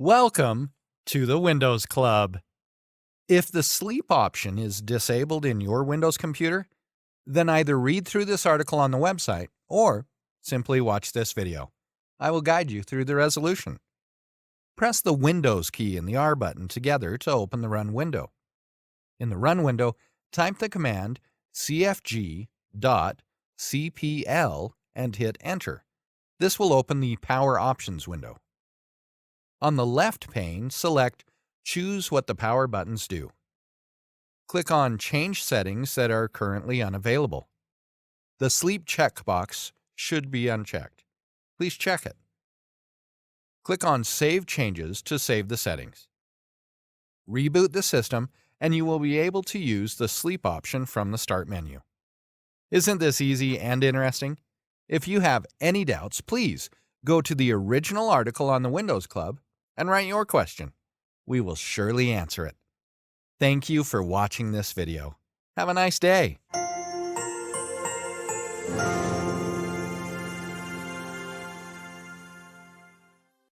Welcome to the Windows Club. If the sleep option is disabled in your Windows computer, then either read through this article on the website or simply watch this video. I will guide you through the resolution. Press the Windows key and the R button together to open the Run window. In the Run window, type the command cfg.cpl and hit Enter. This will open the Power Options window. On the left pane, select Choose what the power buttons do. Click on Change settings that are currently unavailable. The sleep checkbox should be unchecked. Please check it. Click on Save Changes to save the settings. Reboot the system and you will be able to use the sleep option from the Start menu. Isn't this easy and interesting? If you have any doubts, please go to the original article on the Windows Club and write your question. We will surely answer it. Thank you for watching this video. Have a nice day.